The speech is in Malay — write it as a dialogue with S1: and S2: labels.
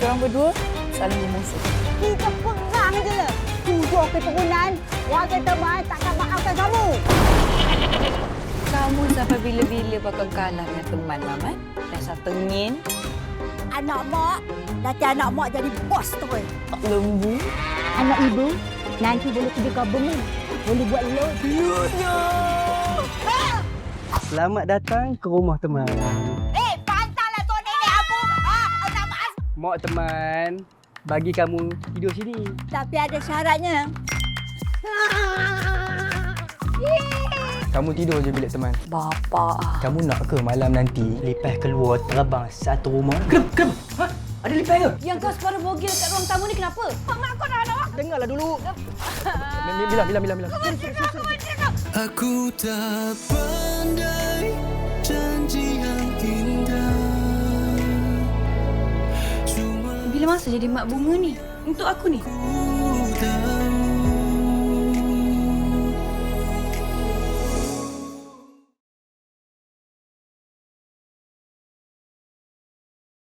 S1: Kita orang berdua saling memusuh.
S2: Kita perang je lah. 7 keturunan, warga teman takkan maafkan kamu.
S1: Kamu sampai bila-bila bakal kalah dengan teman, Mamat? Dasar tengin.
S2: Anak mak, nanti anak mak jadi bos terus.
S1: Tak lembu.
S2: Anak ibu, nanti boleh kerja kabung. Boleh buat loan.
S3: Selamat datang ke rumah teman.
S2: Pantanglah tuan nenek aku. Tak maaf.
S3: Mak teman, bagi kamu tidur sini.
S2: Tapi ada syaratnya.
S3: Kamu tidur je bilik teman.
S1: Bapa.
S3: Kamu nak ke malam nanti lepas keluar terbang satu rumah? Kenapa? Ha? Ada lepas ke?
S1: Yang kau suara bogil kat ruang tamu ni kenapa?
S2: Mak kau dah nak.
S3: Dengarlah dulu. Bila.
S4: Aku tak pandai janji yang indah.
S1: Bila masa jadi mak bunga ni? Untuk aku ni?
S4: Ku tahu